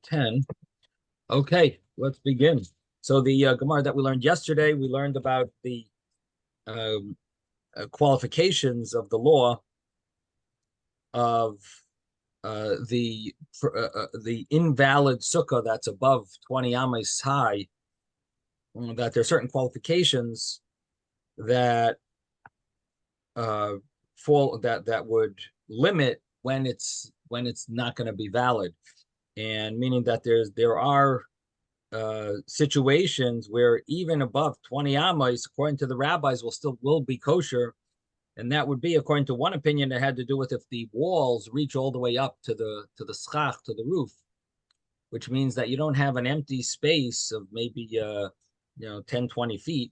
10. Okay, let's begin. So the Gemara that we learned yesterday, we learned about the um, qualifications of the law of the invalid sukkah that's above 20 amas high. That there are certain qualifications that fall that would limit when it's not going to be valid, and meaning that there are situations where even above 20 amas, according to the rabbis, will be kosher. And that would be, according to one opinion, that had to do with if the walls reach all the way up to the schach, to the roof, which means that you don't have an empty space of maybe 10, 20 feet,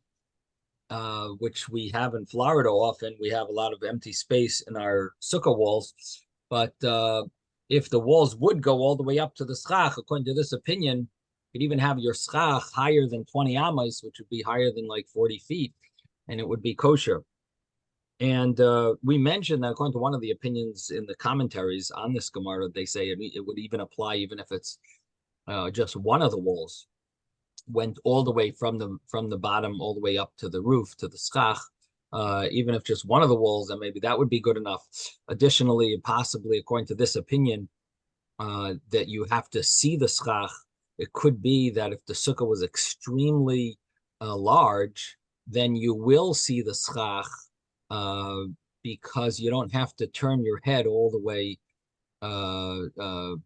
which we have in Florida often. We have a lot of empty space in our sukkah walls. But if the walls would go all the way up to the schach, according to this opinion, you could even have your schach higher than 20 amas, which would be higher than like 40 feet, and it would be kosher. And we mentioned that according to one of the opinions in the commentaries on this Gemara, they say it would even apply even if it's just one of the walls went all the way from the bottom all the way up to the roof, to the schach. Even if just one of the walls, then maybe that would be good enough. Additionally, possibly according to this opinion, that you have to see the schach. It could be that if the sukkah was extremely large, then you will see the schach, because you don't have to turn your head all the way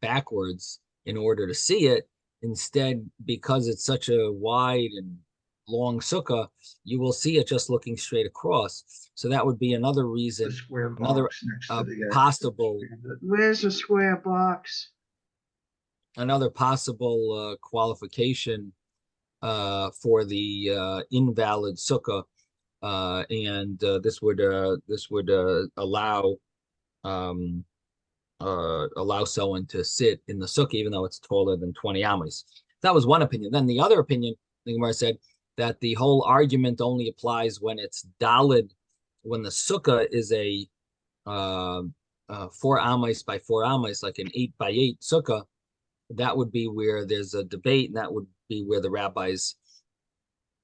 backwards in order to see it. Instead, because it's such a wide and long sukkah, you will see it just looking straight across. So that would be another reason, another possible. Where's the square box? Another possible qualification for the invalid sukkah. And this would allow someone to sit in the sukkah even though it's taller than 20 amas. That was one opinion. Then the other opinion, the Gemara said that the whole argument only applies when it's dalid, when the sukkah is a 4 amas by 4 amas, like an 8 by 8 sukkah. That would be where there's a debate, and that would be where the rabbis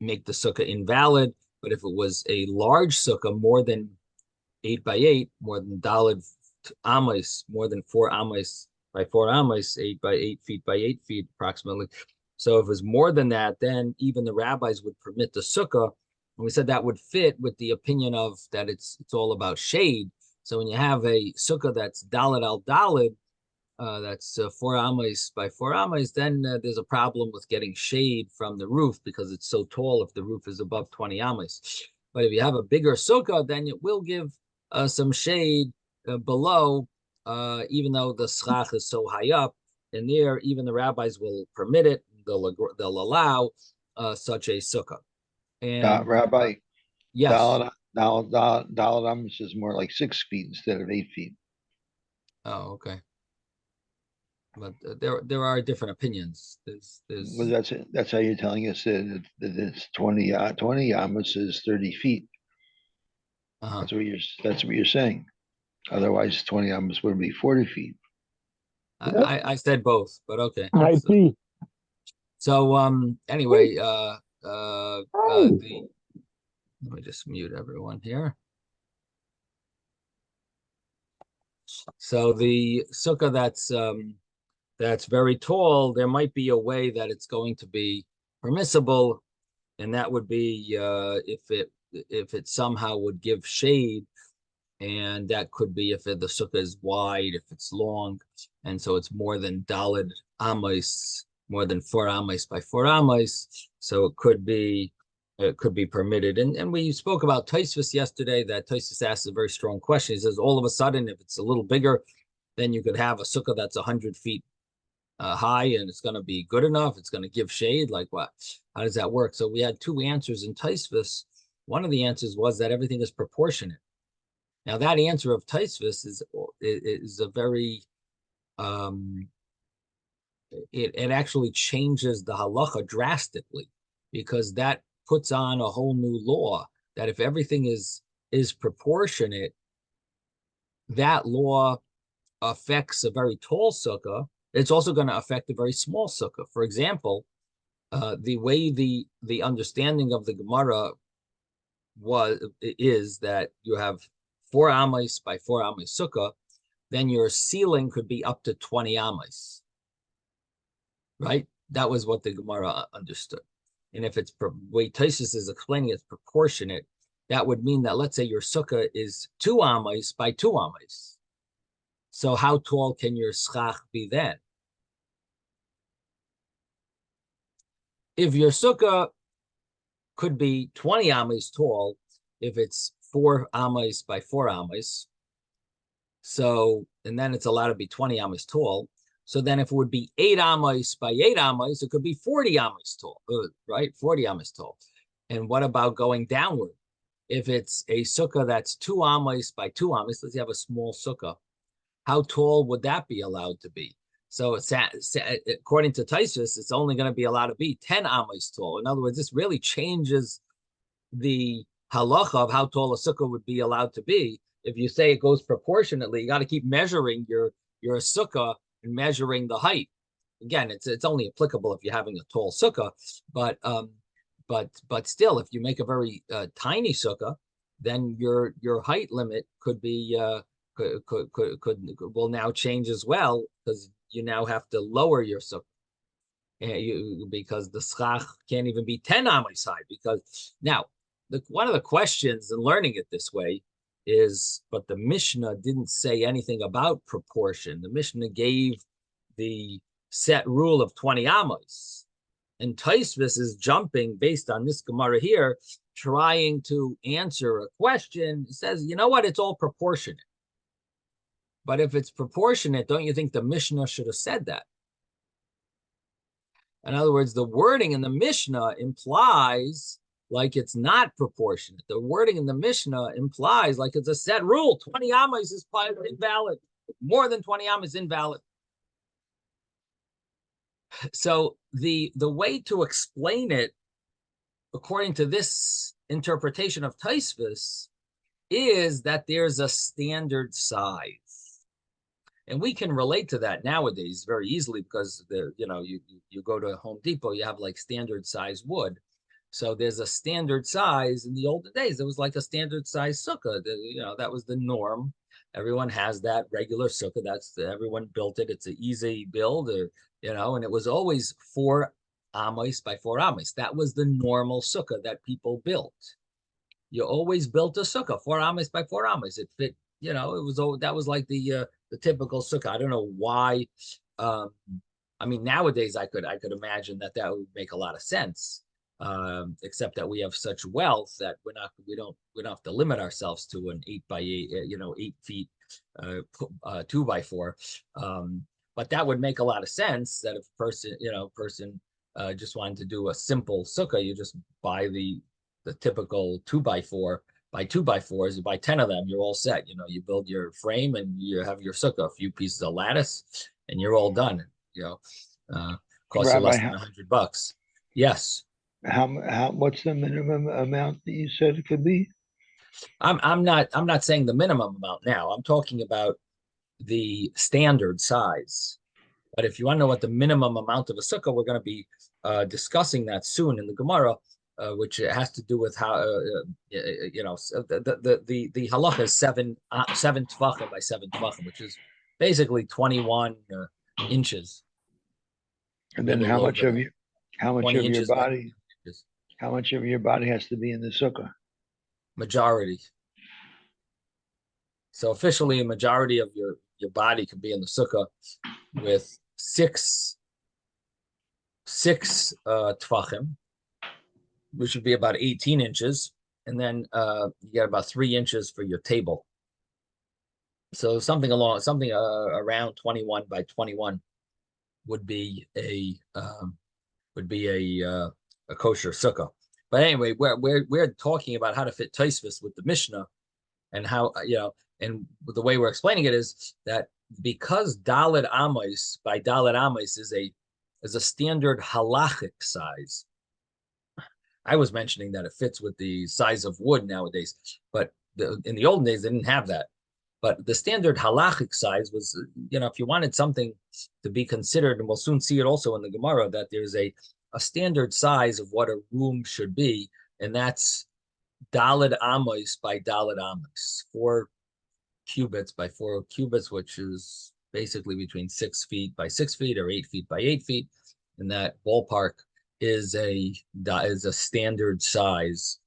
make the sukkah invalid. But if it was a large sukkah, more than 8 by 8, more than dalid amas, more than 4 amas by 4 amas, 8 by 8 feet by 8 feet approximately. So if it was more than that, then even the rabbis would permit the sukkah. And we said that would fit with the opinion of that it's all about shade. So when you have a sukkah that's dalid al dalid, that's 4 amas by 4 amas, then there's a problem with getting shade from the roof because it's so tall if the roof is above 20 amas. But if you have a bigger sukkah, then it will give some shade below, even though the schach is so high up. And there, even the rabbis will permit it. They'll allow such a sukkah. And Rabbi, yes, daled amas is more like 6 feet instead of 8 feet. Oh, okay. But there are different opinions. Well, that's how you're telling us that it's 20 amas is 30 feet. That's what you're saying. Otherwise, 20 amas would be 40 feet. I said both, but okay. I see. So anyway, let me just mute everyone here. So the sukkah that's very tall, there might be a way that it's going to be permissible, and that would be if it somehow would give shade, and that could be if the sukkah is wide, if it's long, and so it's more than dalid amas, more than 4 amas by 4 amas, so it could be permitted. And we spoke about Tues yesterday. That Tues asked a very strong question. He says all of a sudden, if it's a little bigger, then you could have a sukkah that's 100 feet high, and it's going to be good enough. It's going to give shade. Like what? How does that work? So we had two answers in Tues. One of the answers was that everything is proportionate. Now that answer of Tues is a very it actually changes the halacha drastically, because that puts on a whole new law that if everything is proportionate, that law affects a very tall sukkah, It's also going to affect a very small sukkah. For example, the way the understanding of the Gemara is that you have 4 amos by 4 amos sukkah, then your ceiling could be up to 20 amos. Right? That was what the Gemara understood. And if it's way Tues is explaining it's proportionate, that would mean that, let's say your sukkah is 2 amos by 2 amos. So how tall can your schach be then? If your sukkah could be 20 amos tall, if it's 4 amos by 4 amos, so, and then it's allowed to be 20 amos tall. So then if it would be 8 amos by 8 amos, it could be 40 amos tall, right? 40 amos tall. And what about going downward? If it's a sukkah that's 2 amos by 2 amos, let's say you have a small sukkah, how tall would that be allowed to be? So it's, according to Tues, it's only going to be allowed to be 10 amos tall. In other words, this really changes the halacha of how tall a sukkah would be allowed to be. If you say it goes proportionately, you got to keep measuring your sukkah and measuring the height. Again, it's only applicable if you're having a tall sukkah, but still, if you make a very tiny sukkah, then your height limit could be will now change as well, because you now have to lower your sukkah. Because the schach can't even be 10 amos high. Because now, one of the questions in learning it this way is, but the Mishnah didn't say anything about proportion. The Mishnah gave the set rule of 20 amos. And Tues is jumping based on this Gemara here, trying to answer a question. It says, you know what? It's all proportionate. But if it's proportionate, don't you think the Mishnah should have said that? In other words, the wording in the Mishnah implies like it's not proportionate. The wording in the Mishnah implies like it's a set rule. 20 amos is invalid. More than 20 amos is invalid. So the way to explain it, according to this interpretation of Tues, is that there's a standard size. And we can relate to that nowadays very easily, because you go to Home Depot, you have like standard size wood. So there's a standard size. In the olden days, there was like a standard size sukkah. That was the norm. Everyone has that regular sukkah. Everyone built it. It's an easy build, and it was always 4 amos by 4 amos. That was the normal sukkah that people built. You always built a sukkah 4 amos by 4 amos. It fit. That was like the typical sukkah. I don't know why. I mean, nowadays I could imagine that would make a lot of sense. Except that we have such wealth that we don't have to limit ourselves to an 8 by 8, 8 feet, 2 by 4. But that would make a lot of sense, that if a person just wanted to do a simple sukkah, you just buy the typical 2 by 4 by 2 by 4s. You buy 10 of them, you're all set. You build your frame and you have your sukkah, a few pieces of lattice, and you're all done. Costs you less than $100. Yes. What's the minimum amount that you said it could be? I'm not saying the minimum amount now. I'm talking about the standard size. But if you want to know what the minimum amount of a sukkah, we're going to be discussing that soon in the Gemara, which has to do with how the halacha is 7 tvachim by 7 tvachim, which is basically 21 inches. And then how much of your body? How much of your body has to be in the sukkah? Majority. So officially, a majority of your body could be in the sukkah with 6 tvachim, which would be about 18 inches. And then you get about 3 inches for your table. So something around 21 by 21 would be a kosher sukkah. But anyway, we're talking about how to fit Tues with the Mishnah, and how and the way we're explaining it is that because Daled Amos by Daled Amos is a standard halachic size. I was mentioning that it fits with the size of wood nowadays, but in the olden days they didn't have that. But the standard halachic size was, if you wanted something to be considered, and we'll soon see it also in the Gemara, that there's a standard size of what a room should be, and that's Daled Amos by Daled Amos, 4 cubits by 4 cubits, which is basically between 6 feet by 6 feet or 8 feet by 8 feet. And that ballpark is a standard size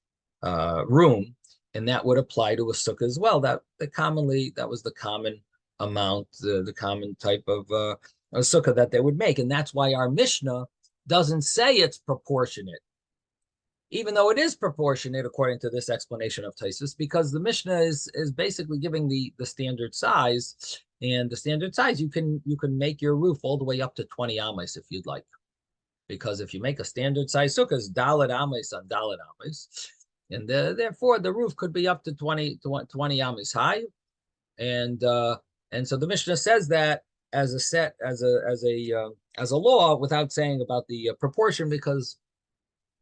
room, and that would apply to a sukkah as well. That was the common amount, the common type of a sukkah that they would make, and that's why our Mishnah doesn't say it's proportionate, even though it is proportionate according to this explanation of Taisus, because the Mishnah is basically giving the standard size, and the standard size you can make your roof all the way up to 20 amas if you'd like, because if you make a standard size sukkah, it's Daled Amos on Daled Amos, and therefore the roof could be up to 20 amas high, and so the Mishnah says that as a law without saying about the proportion, because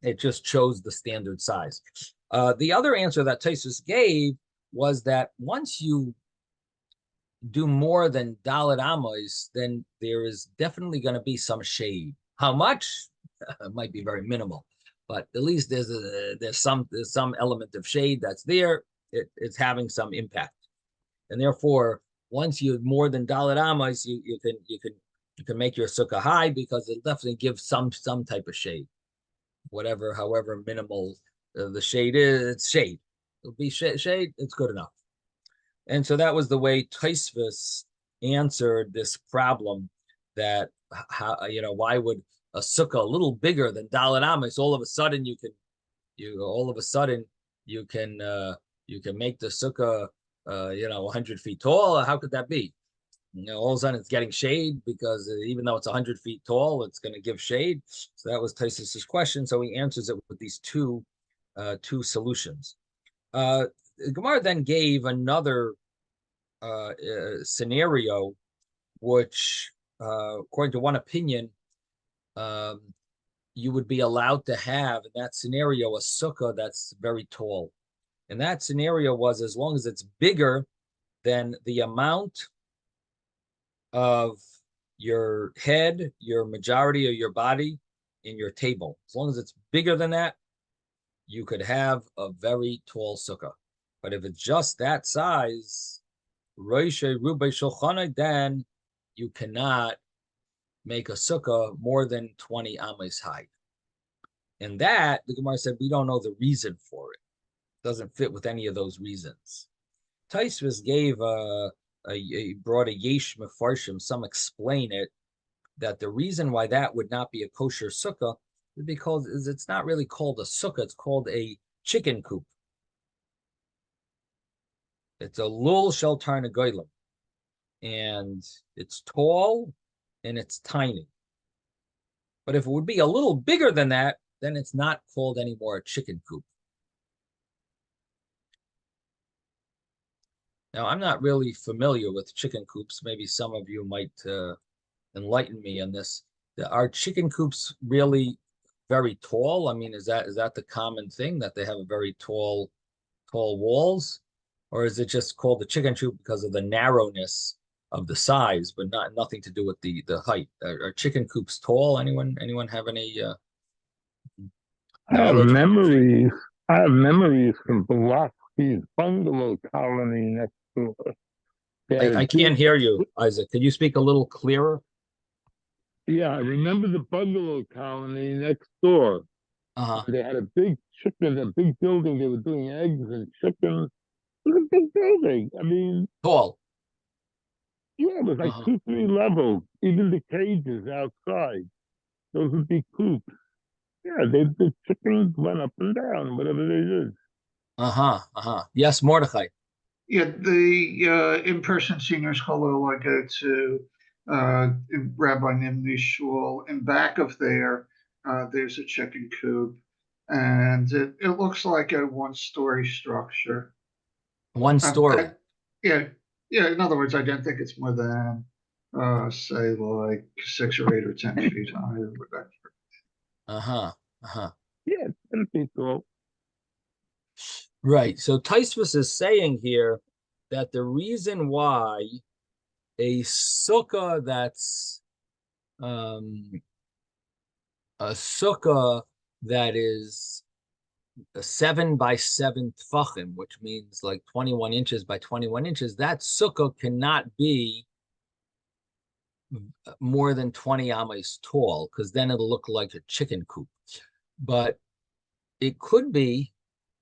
it just chose the standard size. The other answer that Taisus gave was that once you do more than Daled Amos, then there is definitely going to be some shade. How much? It might be very minimal, but at least there's some element of shade that's there. It's having some impact, and therefore, once you more than Daled Amos, you can make your sukkah high, because it definitely gives some type of shade. However minimal the shade is, it's shade. It'll be shade. It's good enough. And so that was the way Tosfos answered this problem, that why would a sukkah a little bigger than Daled Amos all of a sudden you can make the sukkah 100 feet tall? How could that be? All of a sudden it's getting shade, because even though it's 100 feet tall, it's going to give shade. So that was Tosfos' question. So he answers it with these two solutions. Gemara then gave another scenario, which, according to one opinion, you would be allowed to have in that scenario a sukkah that's very tall. And that scenario was as long as it's bigger than the amount of your head, your majority of your body, in your table. As long as it's bigger than that, you could have a very tall sukkah. But if it's just that size, then you cannot make a sukkah more than 20 amas high. And that, the Gemara said, we don't know the reason for it. It doesn't fit with any of those reasons. Tosfos gave brought a yesh mefarshim, some explain it, that the reason why that would not be a kosher sukkah is because it's not really called a sukkah, it's called a chicken coop. It's a lul shel tarnagolim, and it's tall and it's tiny. But if it would be a little bigger than that, then it's not called anymore a chicken coop. Now, I'm not really familiar with chicken coops. Maybe some of you might enlighten me on this. Are chicken coops really very tall? I mean, is that the common thing, that they have a very tall walls? Or is it just called the chicken coop because of the narrowness of the size, but nothing to do with the height? Are chicken coops tall? Anyone have any I have memories from Pulaski's bungalow colony next door. I can't hear you, Isaac. Could you speak a little clearer? Yeah, I remember the bungalow colony next door. They had a big building. They were doing eggs and chickens. It was a big building. I mean, tall. Yeah, it was like 2-3 levels. Even the cages outside, those would be coops. Yeah, the chickens went up and down, whatever they did. Yes, Mordechai. Yeah, the in-person senior school I go to, Rabbi Nimni's shul, in back of there's a chicken coop, and it looks like a one-story structure. One story. Yeah. In other words, I don't think it's more than, say, like 6 or 8 or 10 feet high or whatever. Yeah, 10 feet tall. Right. So Tosfos is saying here that the reason why a sukkah that's a sukkah that is a 7 by 7 tfachim, which means like 21 inches by 21 inches, that sukkah cannot be more than 20 ames tall, because then it'll look like a chicken coop. But it could be,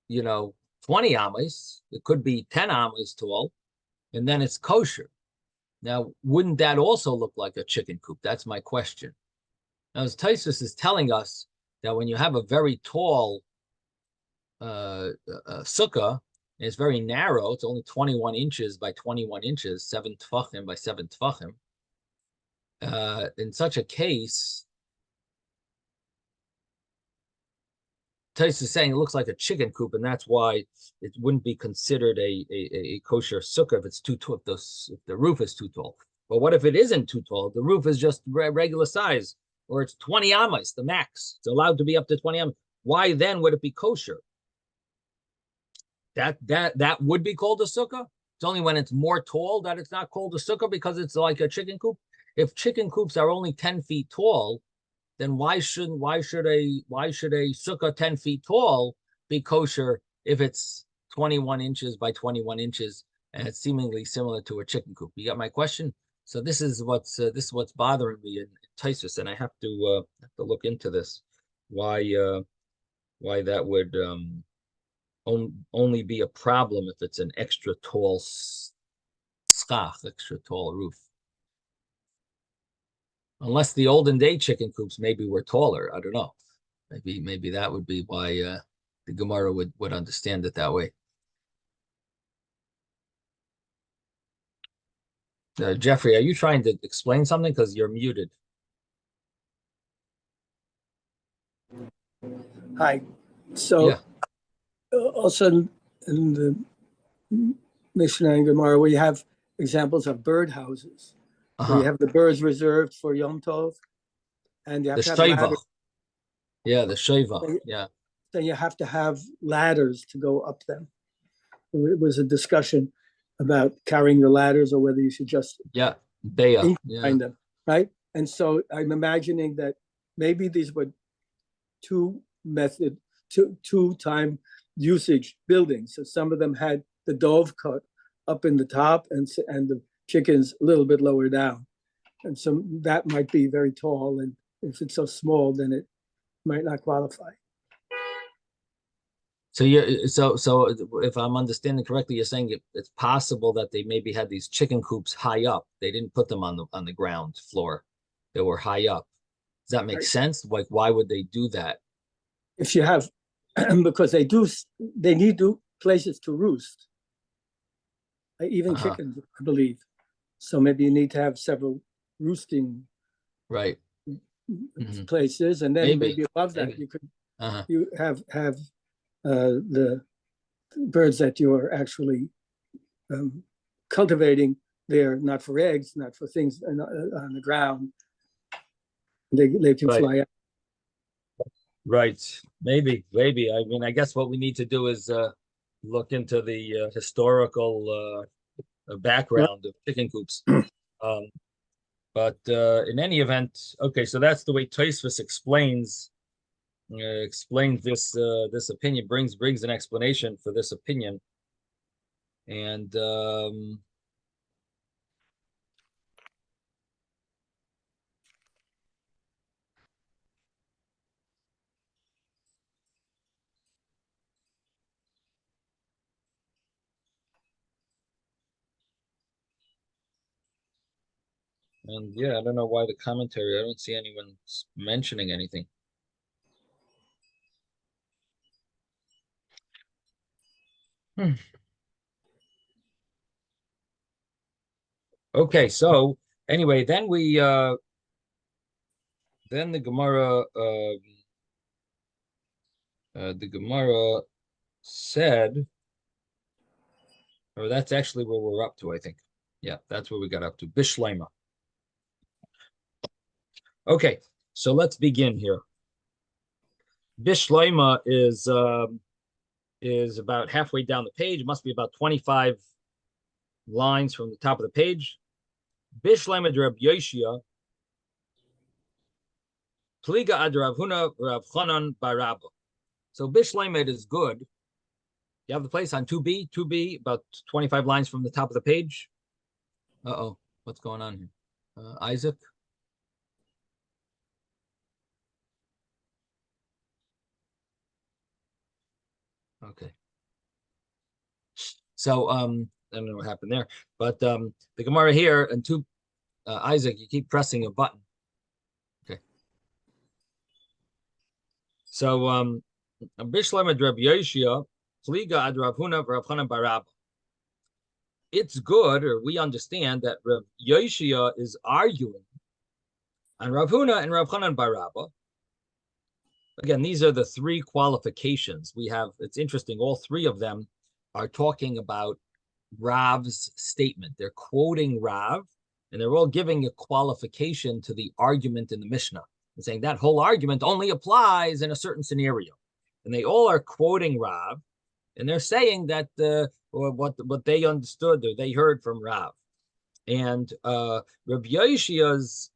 20 ames, it could be 10 ames tall, and then it's kosher. Now, wouldn't that also look like a chicken coop? That's my question. Now, as Taisus is telling us that when you have a very tall sukkah, and it's very narrow, it's only 21 inches by 21 inches, 7 tfachim by 7 tfachim. In such a case, Taisus is saying it looks like a chicken coop, and that's why it wouldn't be considered a kosher sukkah if it's too tall, if the roof is too tall. But what if it isn't too tall? The roof is just regular size, or it's 20 amas, the max. It's allowed to be up to 20 amas. Why then would it be kosher? That would be called a sukkah. It's only when it's more tall that it's not called a sukkah, because it's like a chicken coop. If chicken coops are only 10 feet tall, then why should a sukkah 10 feet tall be kosher if it's 21 inches by 21 inches and it's seemingly similar to a chicken coop? You got my question? So this is what's bothering me in Taisus, and I have to look into this. Why that would only be a problem if it's an extra tall schach, extra tall roof. Unless the olden day chicken coops maybe were taller. I don't know. Maybe that would be why the Gemara would understand it that way. Jeffrey, are you trying to explain something? Because you're muted. Hi. So also in the Mishnah and Gemara, we have examples of bird houses. We have the birds reserved for Yom Tov, and you have to have ladders. Yeah, the sheva. Yeah. Then you have to have ladders to go up them. It was a discussion about carrying the ladders or whether you should just incline them, right? And so I'm imagining that maybe these were two-time usage buildings. So some of them had the dove cut up in the top and the chickens a little bit lower down. And so that might be very tall. And if it's so small, then it might not qualify. So so if I'm understanding correctly, you're saying it's possible that they maybe had these chicken coops high up. They didn't put them on the ground floor. They were high up. Does that make sense? Like, why would they do that? If you have, because they need places to roost. Even chickens, I believe. So maybe you need to have several roosting places, and then maybe above that you could you have the birds that you are actually cultivating there, not for eggs, not for things on the ground. They can fly out. Right. Maybe. I mean, I guess what we need to do is look into the historical background of chicken coops. But in any event, okay, so that's the way Tosfos explains this opinion, brings an explanation for this opinion. And yeah, I don't know why the commentary, I don't see anyone mentioning anything. Okay, so anyway, then then the Gemara said, or that's actually where we're up to, I think. Yeah, that's where we got up to. Bishlema. Okay, so let's begin here. Bishlema is about halfway down the page. It must be about 25 lines from the top of the page. Bishlemed Reb Yoshia, Pliga ad Rav Huna Rav Chanan Barabba. So Bishlemed is good. You have the place on 2B, about 25 lines from the top of the page. Uh-oh, what's going on here? Isaac? Okay. So, I don't know what happened there, but the Gemara here, and Isaac, you keep pressing a button. Okay. So, Bishlam ad Reb Yoshia, Fliga ad Rav Huna Rav Chanan Barabba. It's good, or we understand that Reb Yoshia is arguing on Rav Huna and Rav Chanan Barabba. Again, these are the three qualifications we have. It's interesting. All three of them are talking about Rav's statement. They're quoting Rav, and they're all giving a qualification to the argument in the Mishnah. They're saying that whole argument only applies in a certain scenario. And they all are quoting Rav, and they're saying that what they understood or they heard from Rav. And Rabbi Yoshia's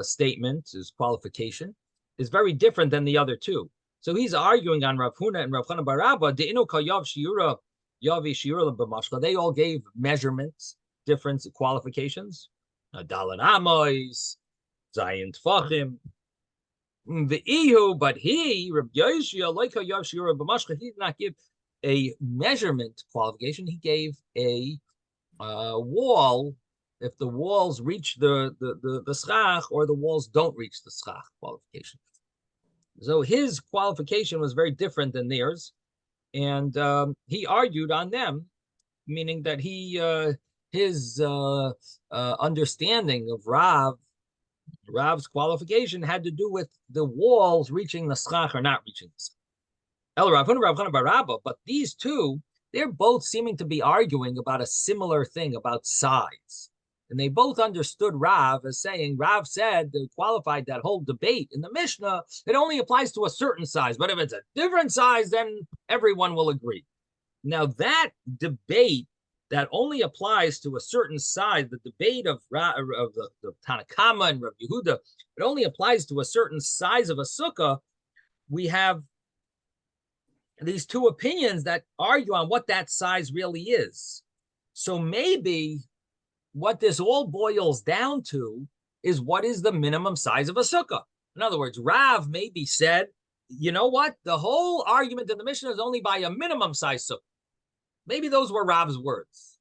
statement, his qualification, is very different than the other two. So he's arguing on Rav Huna and Rav Chanan Barabba, De'inu kal yav shiura, yavi shiura b'mashcha. They all gave measurements, different qualifications. Dalet amois, zayin tfachim. The ihu, but he, Rabbi Yoshia, like kal yav shiura b'mashcha, he did not give a measurement qualification. He gave a wall, if the walls reach the schach or the walls don't reach the schach qualification. So his qualification was very different than theirs, and he argued on them, meaning that his understanding of Rav's qualification had to do with the walls reaching the schach or not reaching the schach. El Rav Huna, Rav Chanan Barabba, but these two, they're both seeming to be arguing about a similar thing, about size. And they both understood Rav as saying, Rav said, qualified that whole debate in the Mishnah, it only applies to a certain size. But if it's a different size, then everyone will agree. Now, that debate that only applies to a certain size, the debate of the Tanakama and Rav Yehuda, it only applies to a certain size of a sukkah. We have these two opinions that argue on what that size really is. So maybe what this all boils down to is what is the minimum size of a sukkah. In other words, Rav maybe said, you know what? The whole argument in the Mishnah is only by a minimum size sukkah. Maybe those were Rav's words.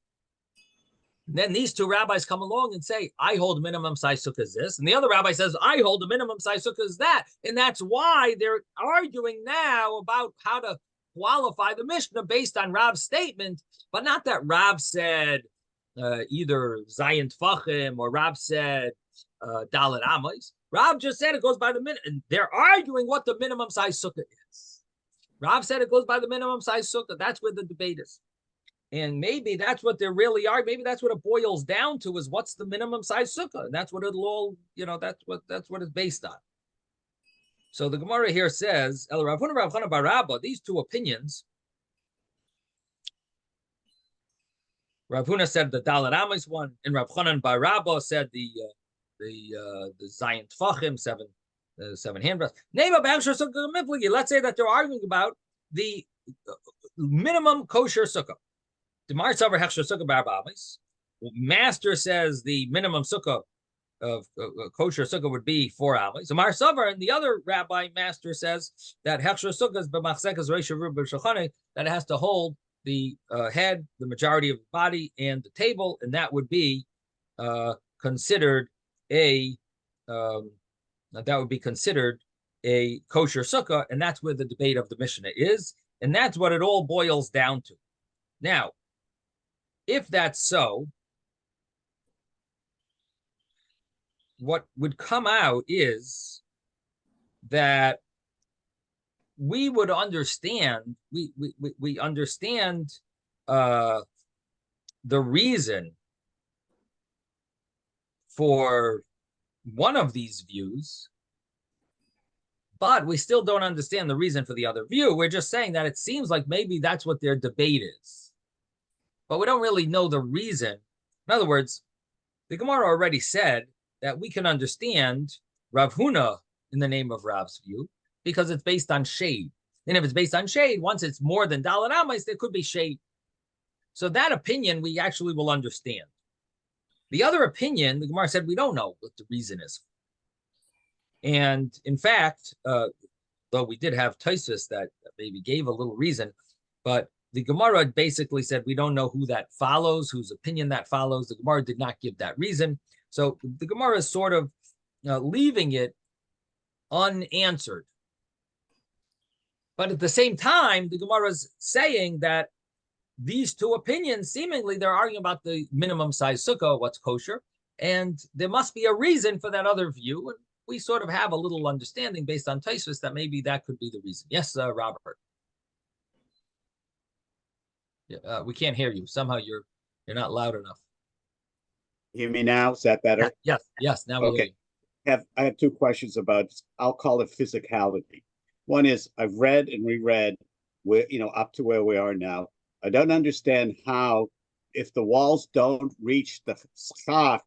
And then these two rabbis come along and say, I hold minimum size sukkah is this. And the other rabbi says, I hold a minimum size sukkah is that. And that's why they're arguing now about how to qualify the Mishnah based on Rav's statement, but not that Rav said either Zayin Tfachim or Rav said Dalet Amos. Rav just said it goes by the minimum. And they're arguing what the minimum size sukkah is. Rav said it goes by the minimum size sukkah. That's where the debate is. And maybe that's what they really are. Maybe that's what it boils down to is what's the minimum size sukkah. And that's what it'll all, that's what it's based on. So the Gemara here says, El Rav Huna Rav Chanan Barabba, these two opinions, Rav Huna said the Dalet Amos one, and Rav Chanan Barabba said the Zayin Tfachim, seven handbreadths. Let's say that they're arguing about the minimum kosher sukkah. Master says the minimum sukkah of kosher sukkah would be 4 amas. So Mar Savar and the other rabbi master says that hechsher sukkah is b'machzekas reisha rub b'shulchan, that it has to hold the head, the majority of the body, and the table, and that would be considered a kosher sukkah, and that's where the debate of the Mishnah is, and that's what it all boils down to. Now, if that's so, what would come out is that we would understand, we understand the reason for one of these views, but we still don't understand the reason for the other view. We're just saying that it seems like maybe that's what their debate is. But we don't really know the reason In other words, the Gemara already said that we can understand Rav Huna in the name of Rav's view because it's based on shade. And if it's based on shade, once it's more than Dalet Amos, there could be shade. So that opinion we actually will understand. The other opinion, the Gemara said we don't know what the reason is. And in fact, though we did have Tues that maybe gave a little reason, but the Gemara basically said we don't know who that follows, whose opinion that follows. The Gemara did not give that reason. So the Gemara is sort of leaving it unanswered. But at the same time, the Gemara is saying that these two opinions, seemingly they're arguing about the minimum size sukkah, what's kosher, and there must be a reason for that other view. And we sort of have a little understanding based on Tues that maybe that could be the reason. Yes, Robert. Yeah, we can't hear you. Somehow you're not loud enough. Hear me now? Is that better? Yes. Now we hear you. I have two questions about, I'll call it physicality. One is I've read and reread where, up to where we are now. I don't understand how, if the walls don't reach the schach,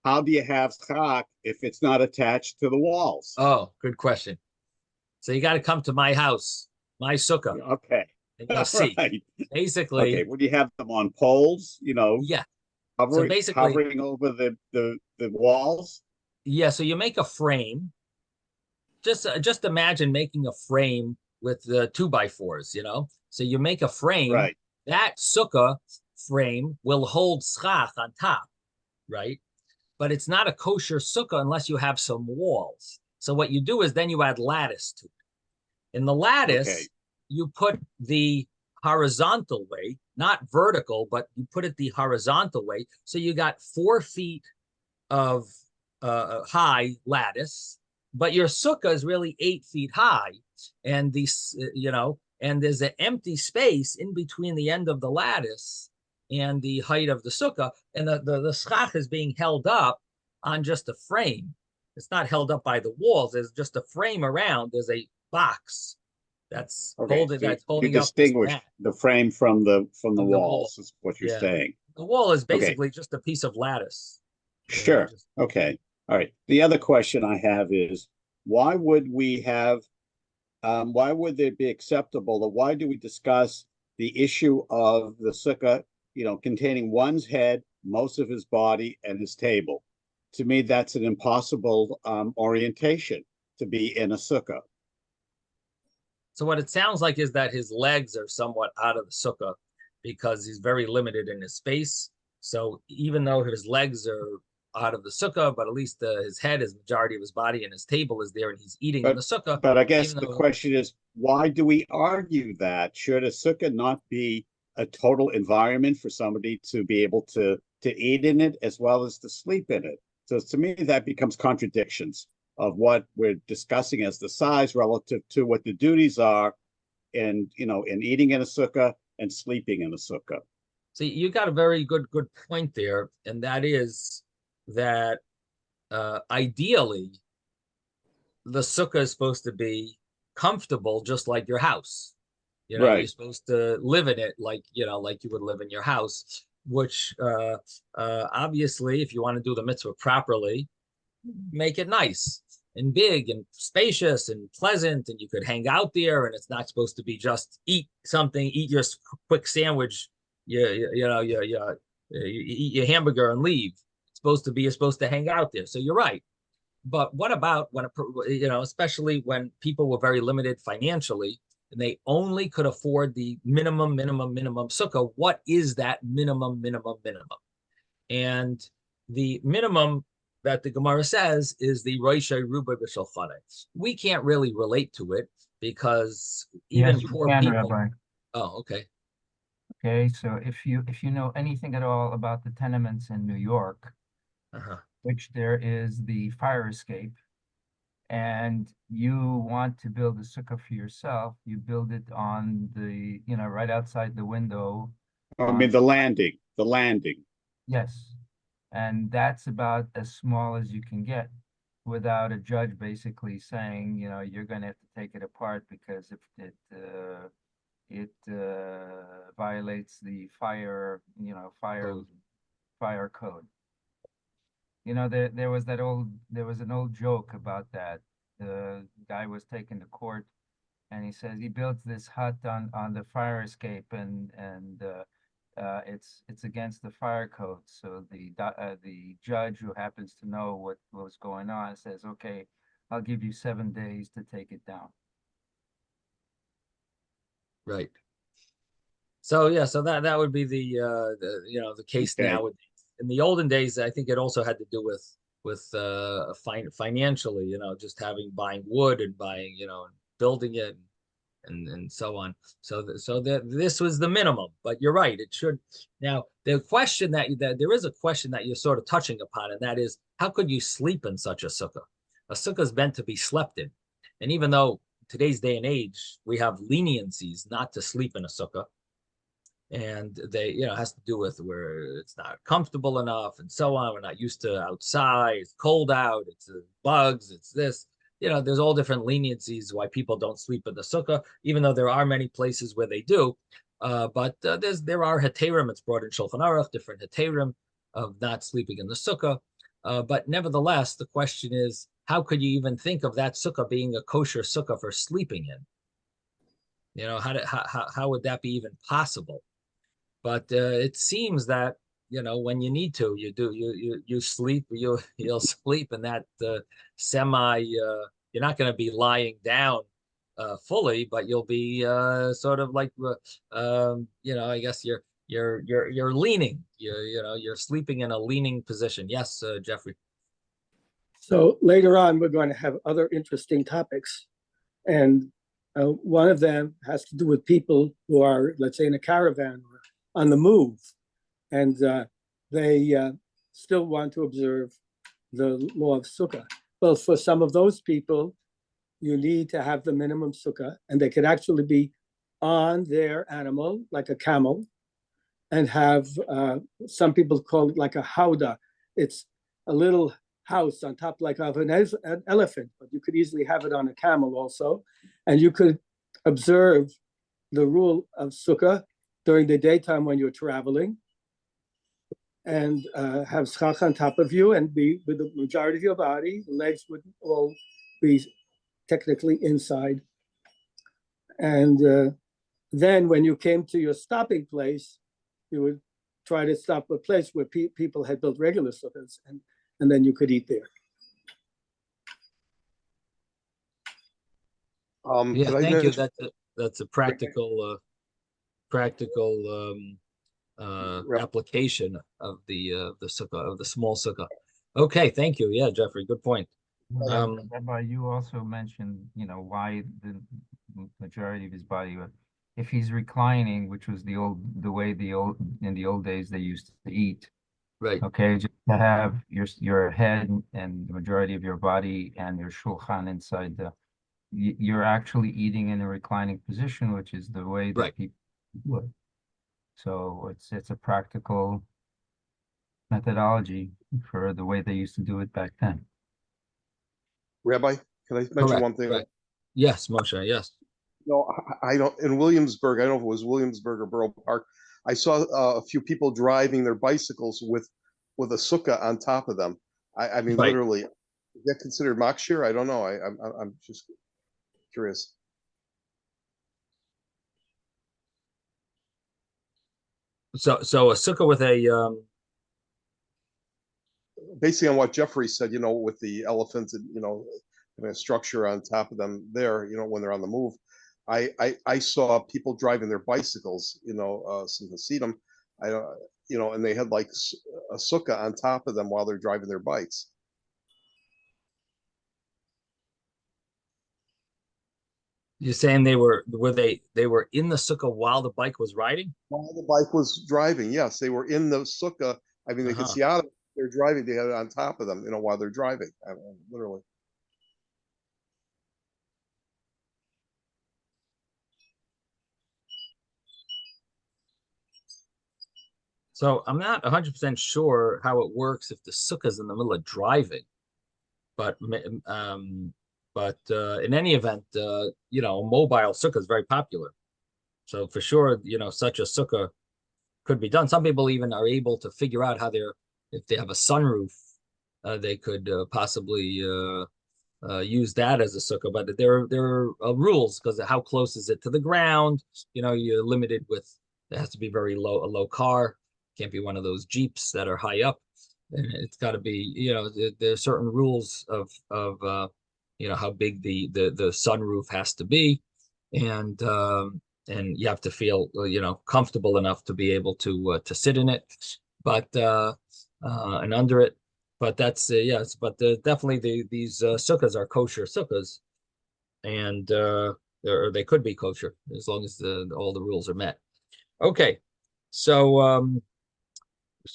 how do you have schach if it's not attached to the walls? Oh, good question. So you got to come to my house, my sukkah. Okay. And you'll see. Right. Basically. Okay. Would you have them on poles? Yeah. Hovering, so basically, hovering over the walls? Yeah. So you make a frame. Just imagine making a frame with the 2x4s, So you make a frame. Right. That sukkah frame will hold schach on top, right? But it's not a kosher sukkah unless you have some walls. So what you do is then you add lattice to it. In the lattice, you put the horizontal way, not vertical, but you put it the horizontal way. So you got 4 feet of high lattice, but your sukkah is really 8 feet high. And and there's an empty space in between the end of the lattice and the height of the sukkah. And the schach is being held up on just a frame. It's not held up by the walls. There's just a frame around. There's a box that's holding you distinguish the frame from the walls is what you're saying. The wall is basically just a piece of lattice. Sure. Okay. All right. The other question I have is, why would it be acceptable, or why do we discuss the issue of the sukkah, containing one's head, most of his body, and his table? To me, that's an impossible orientation to be in a sukkah. So what it sounds like is that his legs are somewhat out of the sukkah because he's very limited in his space. So even though his legs are out of the sukkah, but at least his head, his majority of his body, and his table is there, and he's eating in the sukkah. But I guess the question is, why do we argue that? Should a sukkah not be a total environment for somebody to be able to eat in it as well as to sleep in it? So to me, that becomes contradictions of what we're discussing as the size relative to what the duties are in eating in a sukkah and sleeping in a sukkah. So you got a very good point there, and that is that ideally the sukkah is supposed to be comfortable, just like your house. You're supposed to live in it like you would live in your house, which obviously, if you want to do the mitzvah properly, make it nice and big and spacious and pleasant, and you could hang out there, and it's not supposed to be just eat your quick sandwich, you eat your hamburger and leave. You're supposed to hang out there. So you're right. But what about when, especially when people were very limited financially and they only could afford the minimum sukkah? What is that minimum? And the minimum that the Gemara says is the Roishay Ruba B'Shulchanai. We can't really relate to it because even poor people. Rabbi. Oh, okay. Okay, so if you know anything at all about the tenements in New York, which there is the fire escape, and you want to build a sukkah for yourself, you build it on the, right outside the window. I mean, the landing. Yes. And that's about as small as you can get without a judge basically saying, you're going to have to take it apart because if it violates the fire fire code. You know, there was an old joke about that. The guy was taken to court, and he says he built this hut on the fire escape, and it's against the fire code. So the judge, who happens to know what was going on, says, "Okay, I'll give you 7 days to take it down." Right. So yeah, so that would be the the case Okay. nowadays. In the olden days, I think it also had to do with financially, just buying wood and buying, and building it and so on. So this was the minimum, but you're right. It should. Now, the question that there is a question that you're sort of touching upon, and that is, how could you sleep in such a sukkah? A sukkah is meant to be slept in. And even though today's day and age, we have leniencies not to sleep in a sukkah, and they, has to do with where it's not comfortable enough and so on. We're not used to outside. It's cold out. It's bugs. It's this. There's all different leniencies why people don't sleep in the sukkah, even though there are many places where they do. But there are heterim. It's brought in Shulchan Aruch, different heterim of not sleeping in the sukkah. But nevertheless, the question is, how could you even think of that sukkah being a kosher sukkah for sleeping in? How would that be even possible? But it seems that when you need to, you sleep, you'll sleep in that semi. You're not going to be lying down fully, but you'll be sort of like I guess you're leaning. You're sleeping in a leaning position. Yes, Jeffrey. So later on, we're going to have other interesting topics, and one of them has to do with people who are, let's say, in a caravan or on the move, and they still want to observe the law of sukkah. Well, for some of those people, you need to have the minimum sukkah, and they could actually be on their animal, like a camel, and have, some people call it like a howdah. It's a little house on top like of an elephant, but you could easily have it on a camel also, and you could observe the rule of sukkah during the daytime when you're traveling, and have schach on top of you and be with the majority of your body. The legs would all be technically inside. And then when you came to your stopping place, you would try to stop a place where people had built regular sukkahs, and then you could eat there. Yeah, thank you. That's a practical application of the sukkah, of the small sukkah. Okay, thank you. Yeah, Jeffrey, good point. Rabbi, you also mentioned, why the majority of his body, if he's reclining, which was the way in the old days they used to eat. Right. Okay, just to have your head and the majority of your body and your shulchan inside you're actually eating in a reclining position, which is the way that people do it. So it's a practical methodology for the way they used to do it back then. Rabbi, can I mention one thing? Correct. Yes, Moshe, yes. No, I don't, in Williamsburg, I don't know if it was Williamsburg or Borough Park, I saw a few people driving their bicycles with a sukkah on top of them. I mean, literally, is that considered makshir? I don't know. I'm just curious. So a sukkah with a basically on what Jeffrey said, with the elephants and having a structure on top of them there, when they're on the move. I saw people driving their bicycles, some Hasidim, and they had like a sukkah on top of them while they're driving their bikes. You're saying they were in the sukkah while the bike was riding? While the bike was driving, yes, they were in the sukkah. I mean, they could see out of it. They're driving. They had it on top of them, while they're driving. Literally. So I'm not 100% sure how it works if the sukkah's in the middle of driving, but in any event, a mobile sukkah is very popular. So for sure, such a sukkah could be done. Some people even are able to figure out how if they have a sunroof, they could possibly use that as a sukkah. But there are rules because how close is it to the ground? You're limited with, it has to be a low car. Can't be one of those Jeeps that are high up. And it's got to be, there are certain rules of how big the sunroof has to be, and you have to feel comfortable enough to be able to sit in it, but and under it. But that's yes, but definitely these sukkahs are kosher sukkahs, and they could be kosher as long as all the rules are met. Okay, so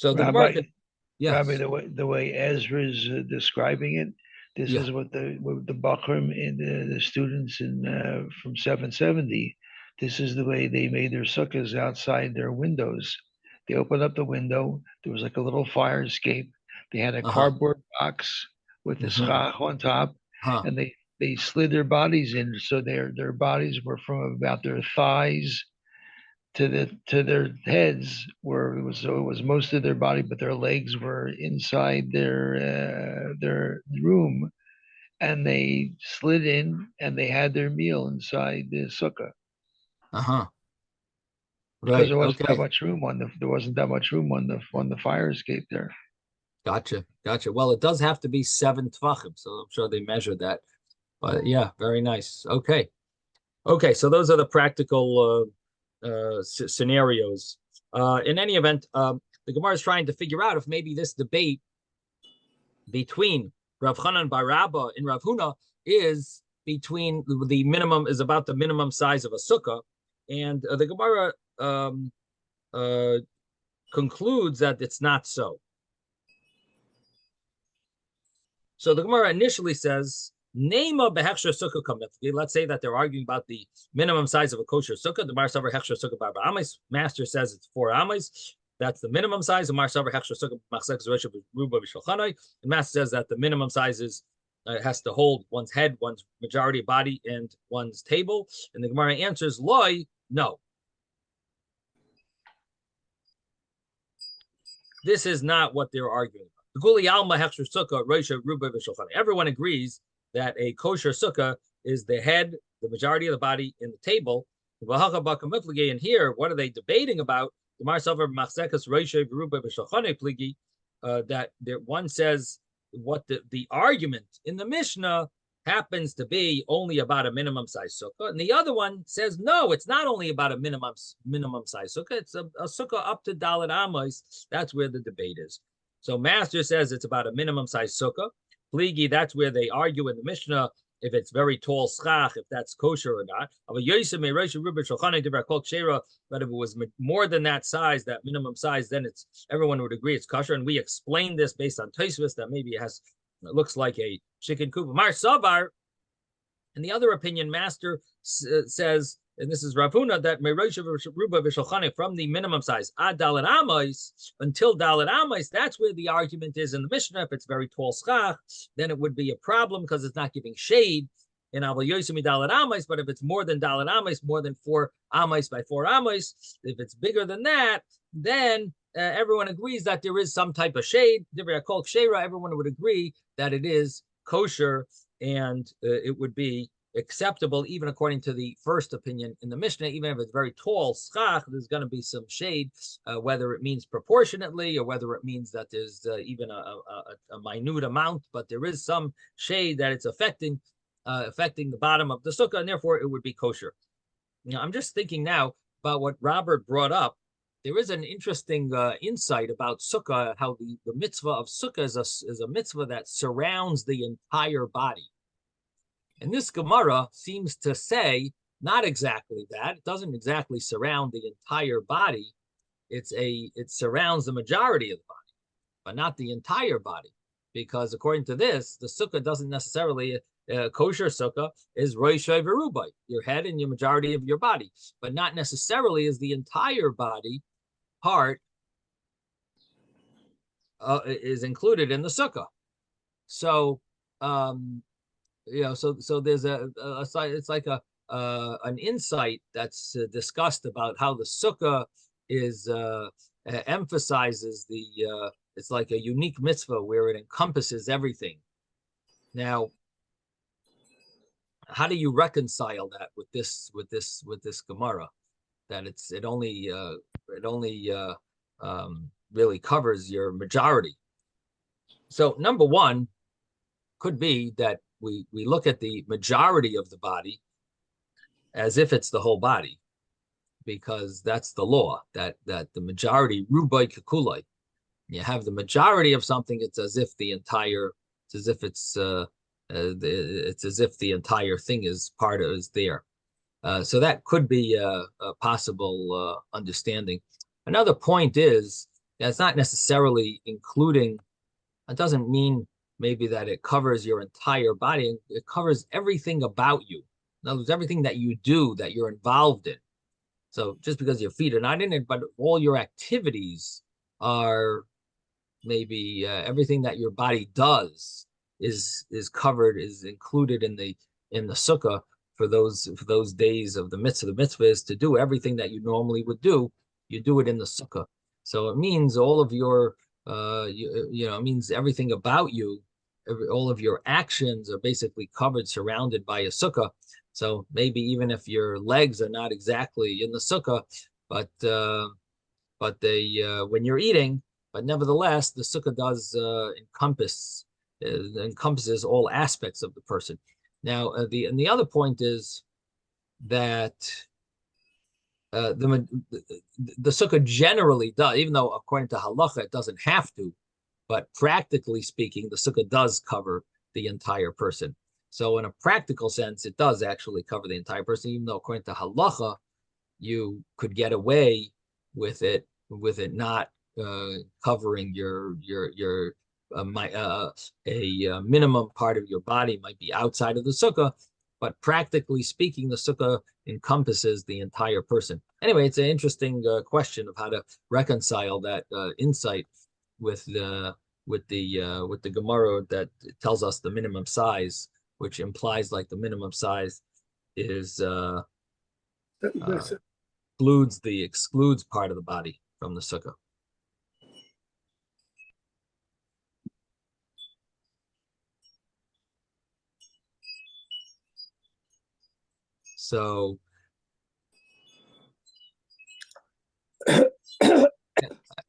the Rabbi, market. Yes. Rabbi, the way Ezra is describing it, this is what the Bachrim and the students from 770, this is the way they made their sukkahs outside their windows. They opened up the window. There was like a little fire escape. They had a cardboard box with the schach on top, and they slid their bodies in. So their bodies were from about their thighs to their heads, where it was most of their body, but their legs were inside their room, and they slid in and they had their meal inside the sukkah. Because there wasn't that much room on the fire escape there. Gotcha. Well, it does have to be 7 tvachim, so I'm sure they measured that. But yeah, very nice. Okay, so those are the practical scenarios. In any event, the Gemara is trying to figure out if maybe this debate between Rav Chanan bar Rabba and Rav Huna is about the minimum size of a sukkah, and the Gemara concludes that it's not so. So the Gemara initially says, Nema behechsher sukkah kamnefki. Let's say that they're arguing about the minimum size of a kosher sukkah. The Mar Savar hechsher sukkah bar amis. Master says it's 4 amis. That's the minimum size. The Mar Savar hechsher sukkah machzek zresha ruba b'shulchanai. And Master says that the minimum size is has to hold one's head, one's majority body, and one's table. And the Gemara answers, Loi, no. This is not what they're arguing about. Everyone agrees that a kosher sukkah is the head, the majority of the body, and the table. And here, what are they debating about? That one says what the argument in the Mishnah happens to be only about a minimum size sukkah, and the other one says no, it's not only about a minimum size sukkah, it's a sukkah up to Dalet Amos. That's where the debate is. So Master says it's about a minimum size sukkah. Pligi, that's where they argue in the Mishnah if it's very tall schach, if that's kosher or not. But if it was more than that size, that minimum size, then everyone would agree it's kosher. And we explained this based on Tues that maybe it looks like a chicken coop. Mar Savar, and the other opinion, Master says, and this is Rav Huna, that from the minimum size ad Dalet Amos until Dalet Amos, that's where the argument is in the Mishnah. If it's very tall schach, then it would be a problem because it's not giving shade in Aval Yosemi Dalet Amos. But if it's more than Dalet Amos, more than 4 Amos by 4 Amos, if it's bigger than that, then everyone agrees that there is some type of shade. Everyone would agree that it is kosher and it would be acceptable, even according to the first opinion in the Mishnah. Even if it's very tall schach, there's going to be some shade, whether it means proportionately or whether it means that there's even a minute amount, but there is some shade that it's affecting the bottom of the sukkah, and therefore it would be kosher. I'm just thinking now about what Robert brought up. There is an interesting insight about sukkah, how the mitzvah of sukkah is a mitzvah that surrounds the entire body. And this Gemara seems to say not exactly that. It doesn't exactly surround the entire body. It surrounds the majority of the body, but not the entire body. Because according to this, the sukkah doesn't necessarily, kosher sukkah is roshei v'rubai, your head and your majority of your body, but not necessarily is the entire body part is included in the sukkah. So, so there's it's like an insight that's discussed about how the sukkah is emphasizes the it's like a unique mitzvah where it encompasses everything. Now, how do you reconcile that with this Gemara? That it only really covers your majority. So number one could be that we look at the majority of the body as if it's the whole body, because that's the law, that the majority, rubai kakulai. You have the majority of something, it's as if the entire, it's as if it's as if the entire thing is there. So that could be a possible understanding. Another point is that it's not necessarily including, it doesn't mean maybe that it covers your entire body. It covers everything about you. In other words, everything that you do, that you're involved in. So just because your feet are not in it, but all your activities are maybe everything that your body does is covered, is included in the sukkah for those days of the mitzvah. The mitzvah is to do everything that you normally would do. You do it in the sukkah. So it means all of your it means everything about you, all of your actions are basically covered, surrounded by a sukkah. So maybe even if your legs are not exactly in the sukkah, but they when you're eating, but nevertheless the sukkah does encompasses all aspects of the person. Now the other point is that the sukkah generally does, even though according to halacha it doesn't have to, but practically speaking, the sukkah does cover the entire person. So in a practical sense, it does actually cover the entire person, even though according to halacha, you could get away with it not covering your a minimum part of your body might be outside of the sukkah, but practically speaking, the sukkah encompasses the entire person. Anyway, it's an interesting question of how to reconcile that insight with the Gemara that tells us the minimum size, which implies like the minimum size is excludes part of the body from the sukkah. So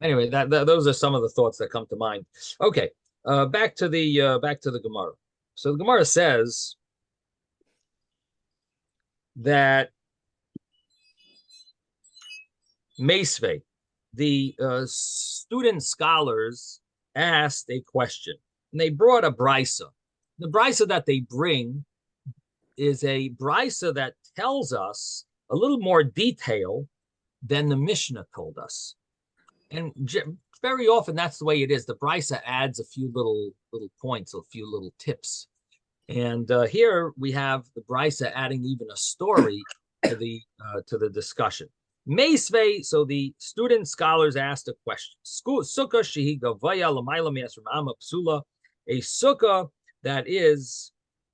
anyway, those are some of the thoughts that come to mind. Okay, back to the Gemara. So the Gemara says that Meisvei, the student scholars asked a question, and they brought a brisa. The brisa that they bring is a brisa that tells us a little more detail than the Mishnah told us. And very often that's the way it is. The brisa adds a few little points, a few little tips. And here we have the brisa adding even a story to the discussion. Meisvei, so the student scholars asked a question. Sukkah shehi gavaya l'mayla mi'asr ma'ama psula, a sukkah that is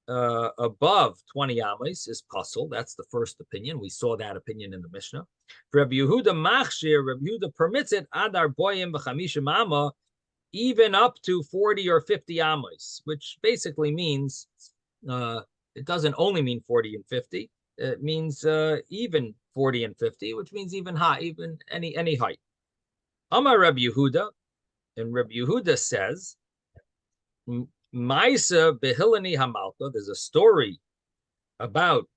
above 20 amas is puzzle. That's the first opinion. We saw that opinion in the Mishnah. Rabbi Yehuda machshir, Rabbi Yehuda permits it adar boyim b'chamisha mama, even up to 40 or 50 amas, which basically means it doesn't only mean 40 and 50. It means even 40 and 50, which means even high, even any height. Amar Rabbi Yehuda, and Rabbi Yehuda says, Maisa behilani hamalka. There's a story about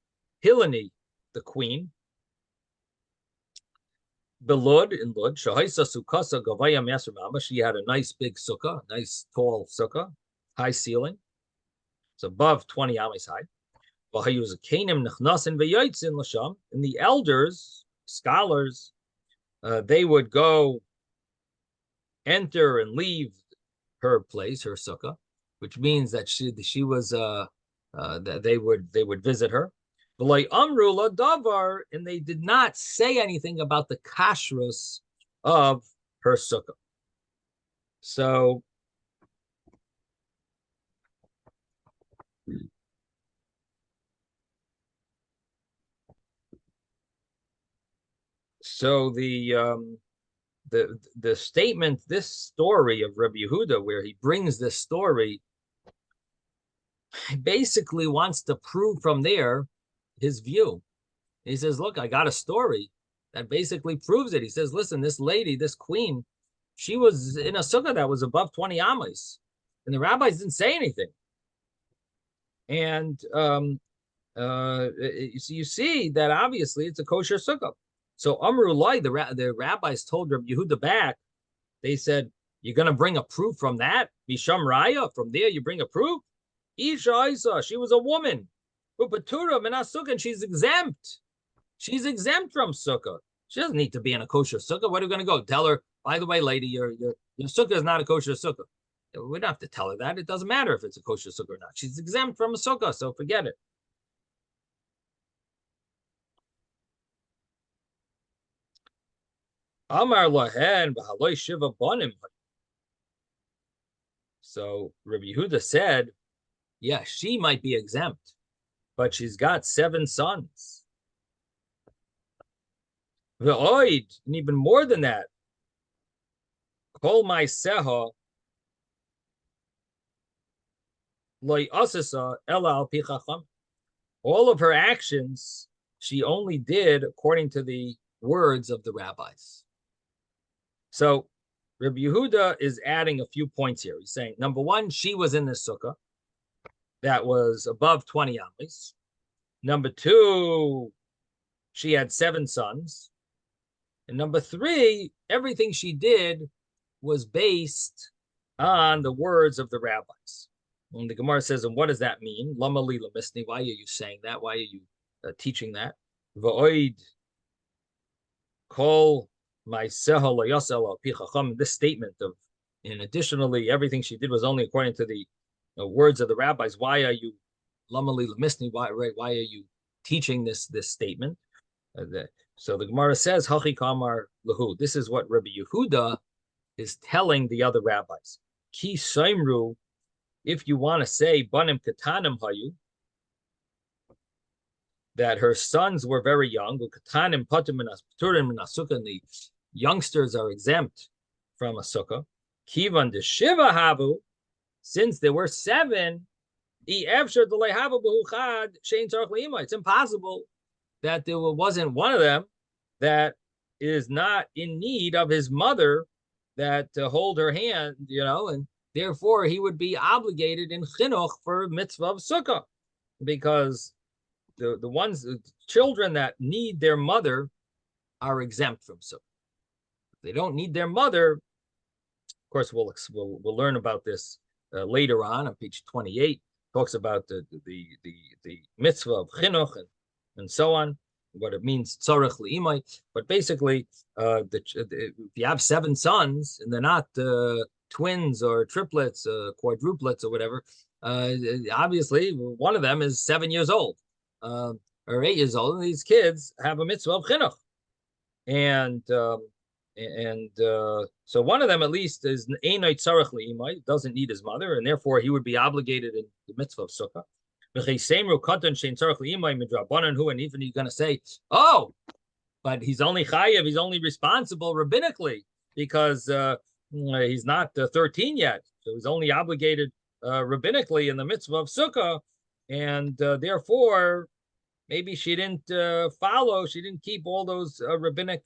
Hilani, the queen. Belud in Lud, Shahaisa Sukasa Gavaya Masramama. She had a nice big sukkah, nice tall sukkah, high ceiling. It's above 20 amas high. And the elders, scholars, they would go enter and leave her place, her sukkah, which means that she was that they would visit her. And they did not say anything about the kashrus of her sukkah. So So the statement, this story of Rabbi Yehuda, where he brings this story, he basically wants to prove from there his view. He says, look, I got a story that basically proves it. He says, listen, this lady, this queen, she was in a sukkah that was above 20 amas, and the rabbis didn't say anything. And you see that obviously it's a kosher sukkah. So Amru Lai, the rabbis told Rabbi Yehuda back, they said, you're going to bring a proof from that? Bisham Raya, from there you bring a proof? Isha Isa, she was a woman. Upatura Minasukah, and she's exempt. She's exempt from sukkah. She doesn't need to be in a kosher sukkah. What are we going to go tell her? By the way, lady, your sukkah is not a kosher sukkah. We don't have to tell her that. It doesn't matter if it's a kosher sukkah or not. She's exempt from a sukkah, so forget it. Amar lahen b'haloi shiva banim. So Rabbi Yehuda said, yeah, she might be exempt, but she's got 7 sons. V'oid, and even more than that, kol ma'aseha lo yasasa ela al pi chacham. All of her actions, she only did according to the words of the rabbis. So Rabbi Yehuda is adding a few points here. He's saying, number one, she was in the sukkah that was above 20 amas. Number two, she had 7 sons. And number 3, everything she did was based on the words of the rabbis. And the Gemara says, and what does that mean? Lama li lamisni, why are you saying that? Why are you teaching that? V'oid kol ma'aseha lo yaseh al pi chacham, this statement of, and additionally, everything she did was only according to the words of the rabbis. Why are you, lama li lamisni, why are you teaching this statement? So the Gemara says, Hachi kamar lahu. This is what Rabbi Yehuda is telling the other rabbis. Ki saimru, if you want to say banim katanim hayu, that her sons were very young, katanim patim paturim min sukkah, and the youngsters are exempt from a sukkah. Kivan de shiva havu, since there were 7, it's impossible that there wasn't one of them that is not in need of his mother that to hold her hand, and therefore he would be obligated in chinuch for mitzvah of sukkah, because the children that need their mother are exempt from sukkah. If they don't need their mother, of course we'll learn about this later on page 28. Talks about the mitzvah of chinuch and so on, what it means tzarech li'imai. But basically, if you have 7 sons and they're not twins or triplets, quadruplets or whatever, obviously one of them is 7 years old or 8 years old, and these kids have a mitzvah of chinuch, and so one of them at least is einay tzarech li'imai, doesn't need his mother, and therefore he would be obligated in the mitzvah of sukkah. And even you're going to say, oh, but he's only chayev, he's only responsible rabbinically because he's not 13 yet, so he's only obligated rabbinically in the mitzvah of sukkah, and therefore maybe she didn't keep all those rabbinic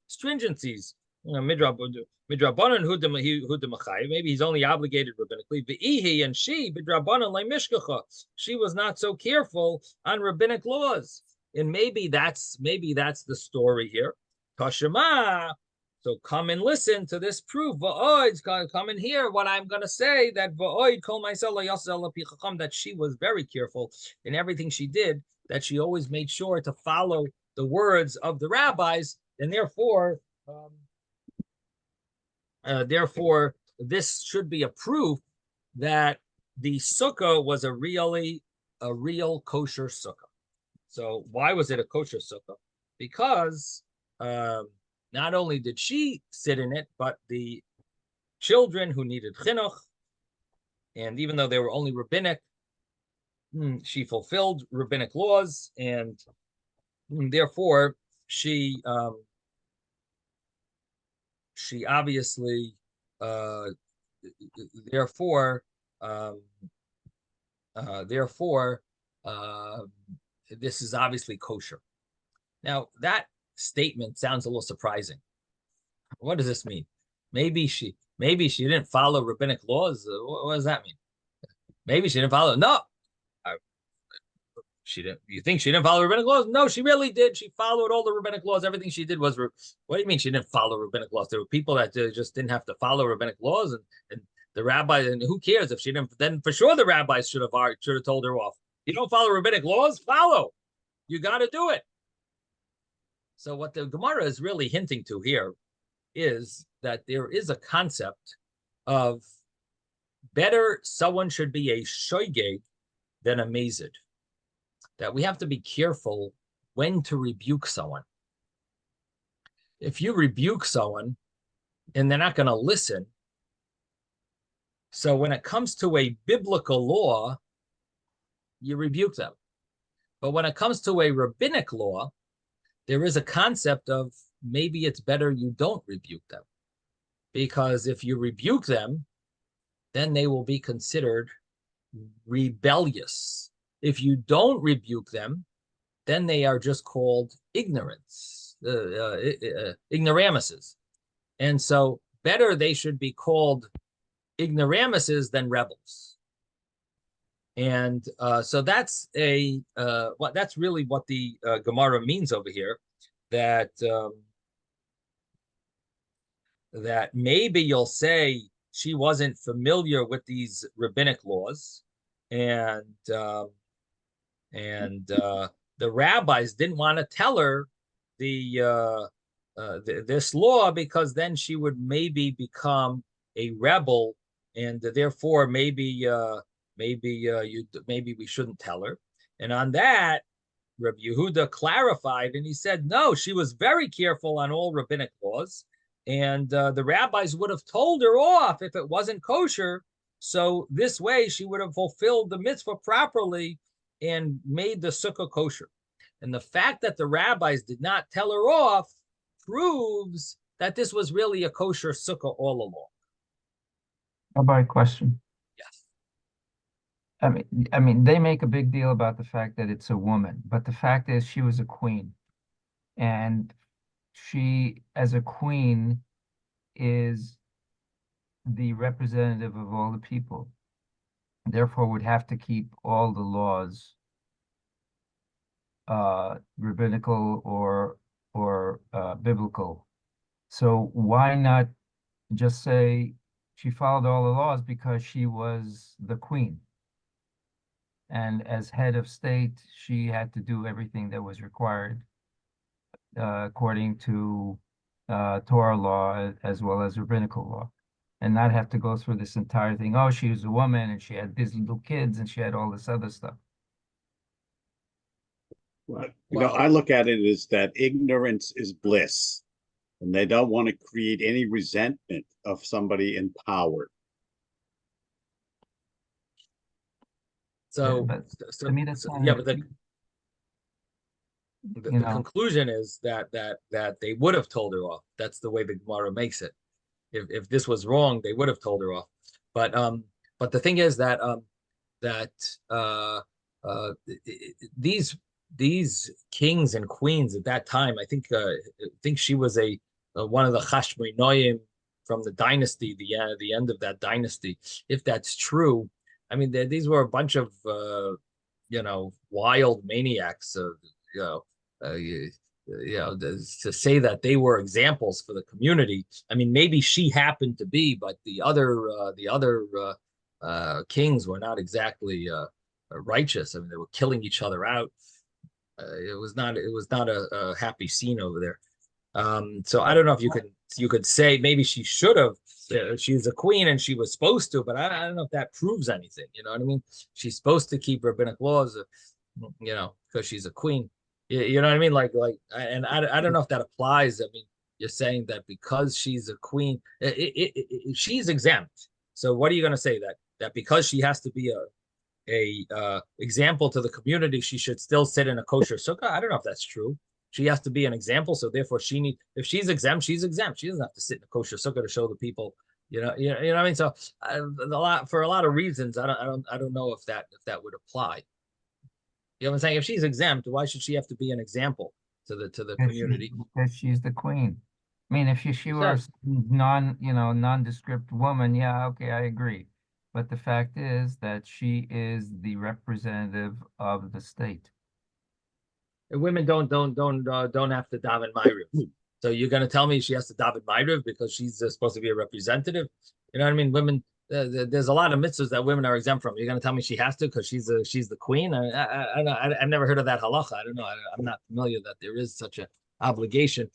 stringencies. Midrabanan hudamachayev. Maybe he's only obligated rabbinically. V'ihi, and she midrabanan le'mishkacha. She was not so careful on rabbinic laws, and maybe that's the story here. Tashema. So come and listen to this proof. Va'oid, come and hear what I'm going to say. That va'oid kol ma'aseh lo yaseh al pi chacham, that she was very careful in everything she did. That she always made sure to follow the words of the rabbis, and therefore this should be a proof that the sukkah was a real kosher sukkah. So why was it a kosher sukkah? Because not only did she sit in it, but the children who needed chinuch, and even though they were only rabbinic, she fulfilled rabbinic laws, and therefore she she obviously, therefore, this is obviously kosher. Now, that statement sounds a little surprising. What does this mean? Maybe she didn't follow rabbinic laws. What does that mean? Maybe she didn't follow. No, she didn't. You think she didn't follow rabbinic laws? No, she really did. She followed all the rabbinic laws. Everything she did was. What do you mean she didn't follow rabbinic laws? There were people that just didn't have to follow rabbinic laws, and the rabbi. And who cares if she didn't? Then for sure the rabbis should have told her off. You don't follow rabbinic laws? Follow. You got to do it. So what the Gemara is really hinting to here is that there is a concept of better someone should be a shoygeg than a mazid. That we have to be careful when to rebuke someone. If you rebuke someone and they're not going to listen, so when it comes to a biblical law, you rebuke them. But when it comes to a rabbinic law, there is a concept of maybe it's better you don't rebuke them. Because if you rebuke them, then they will be considered rebellious. If you don't rebuke them, then they are just called ignoramuses. And so better they should be called ignoramuses than rebels. And so that's that's really what the Gemara means over here, that that maybe you'll say she wasn't familiar with these rabbinic laws, and the rabbis didn't want to tell her this law, because then she would maybe become a rebel, and therefore maybe we shouldn't tell her. And on that, Rabbi Yehuda clarified, and he said, no, she was very careful on all rabbinic laws, and the rabbis would have told her off if it wasn't kosher. So this way she would have fulfilled the mitzvah properly and made the sukkah kosher. And the fact that the rabbis did not tell her off proves that this was really a kosher sukkah all along. Rabbi, question. Yes. I mean, they make a big deal about the fact that it's a woman, but the fact is she was a queen, and she, as a queen, is the representative of all the people. Therefore, would have to keep all the laws, rabbinical or biblical. So why not just say she followed all the laws because she was the queen, and as head of state, she had to do everything that was required according to Torah law as well as rabbinical law, and not have to go through this entire thing. Oh, she was a woman and she had these little kids and she had all this other stuff. Well, I look at it as that ignorance is bliss, and they don't want to create any resentment of somebody in power. So, I mean, that's yeah, but the conclusion is that they would have told her off. That's the way the Gemara makes it. If this was wrong, they would have told her off. But the thing is that these kings and queens at that time, I think she was one of the Chashmonoim from the dynasty, the end of that dynasty. If that's true, I mean, these were a bunch of wild maniacs. To say that they were examples for the community. I mean, maybe she happened to be, but the other kings were not exactly righteous. I mean, they were killing each other out. It was not a happy scene over there. So I don't know if you could say maybe she should have. She's a queen and she was supposed to, but I don't know if that proves anything. You know what I mean? She's supposed to keep rabbinic laws, because she's a queen. You know what I mean? And I don't know if that applies. I mean, you're saying that because she's a queen, she's exempt. So what are you going to say, that because she has to be a example to the community, she should still sit in a kosher sukkah? I don't know if that's true. she has to be an example. So therefore, if she's exempt, she's exempt. She doesn't have to sit in a kosher sukkah to show the people. You know what I mean. So for a lot of reasons, I don't know if that would apply. You know what I'm saying? If she's exempt, why should she have to be an example to the community? Because she's the queen. I mean, if she were nondescript woman, yeah, okay, I agree. But the fact is that she is the representative of the state. And women don't have to daven ma'ariv. So you're going to tell me she has to daven ma'ariv because she's supposed to be a representative? You know what I mean? Women, there's a lot of mitzvahs that women are exempt from. You're going to tell me she has to because she's the queen? I've never heard of that halacha. I don't know. I'm not familiar that there is such an obligation.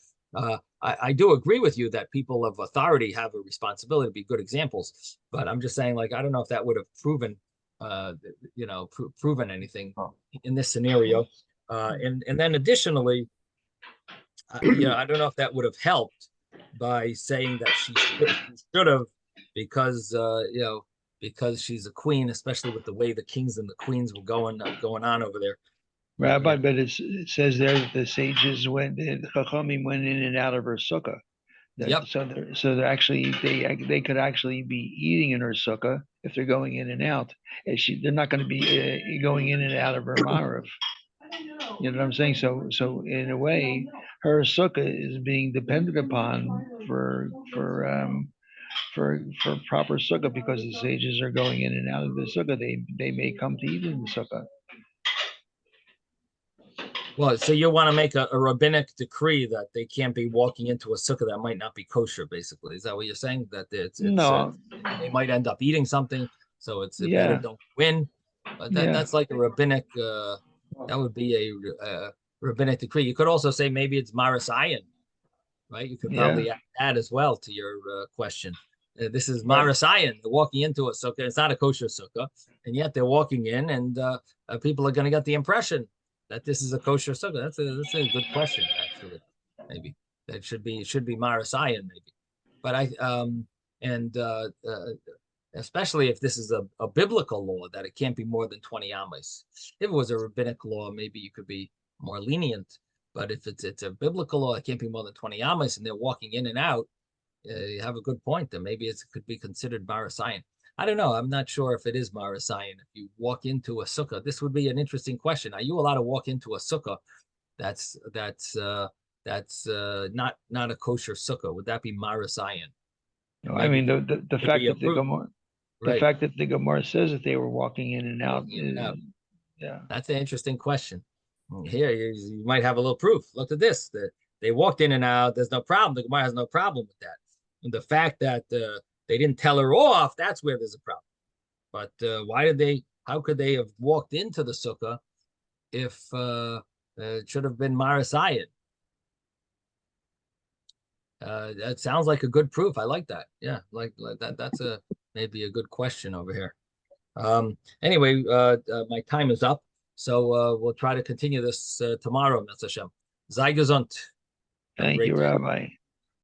I do agree with you that people of authority have a responsibility to be good examples, but I'm just saying, like, I don't know if that would have proven anything in this scenario. And then additionally, I don't know if that would have helped by saying that she should have, because because she's a queen, especially with the way the kings and the queens were going on over there. Rabbi, but it says there that the sages the Chachamim went in and out of her sukkah. Yep. So they're actually they could actually be eating in her sukkah if they're going in and out. And they're not going to be going in and out of her ma'ariv. You know what I'm saying? So in a way, her sukkah is being depended upon for proper sukkah, because the sages are going in and out of the sukkah. They may come to eat in the sukkah. Well, so you want to make a rabbinic decree that they can't be walking into a sukkah that might not be kosher, basically. Is that what you're saying? That No. They might end up eating something, so it's better don't win. But that's like a rabbinic, that would be a rabbinic decree. You could also say maybe it's marasayan, right? You could probably add that as well to your question. This is marasayan. They're walking into a sukkah. It's not a kosher sukkah, and yet they're walking in, and people are going to get the impression that this is a kosher sukkah. That's a good question, actually. Maybe that should be marasayan, maybe. But especially if this is a biblical law that it can't be more than 20 amas. If it was a rabbinic law, maybe you could be more lenient. But if it's a biblical law, it can't be more than 20 amas, and they're walking in and out. You have a good point. Then maybe it could be considered marasayan. I don't know. I'm not sure if it is marasayan. If you walk into a sukkah, this would be an interesting question. Are you allowed to walk into a sukkah that's not a kosher sukkah? Would that be marasayan? No, I mean the fact that the Gemara, the fact that the Gemara says that they were walking in and out. Yeah, that's an interesting question. Here you might have a little proof. Look at this. They walked in and out. There's no problem. The Gemara has no problem with that. And the fact that they didn't tell her off, that's where there's a problem. But how could they have walked into the sukkah if it should have been marasayan? That sounds like a good proof. I like that. Yeah, like that. That's maybe a good question over here. Anyway, my time is up, so we'll try to continue this tomorrow, Mr. Hashem. Sei gesund. Thank you, Rabbi.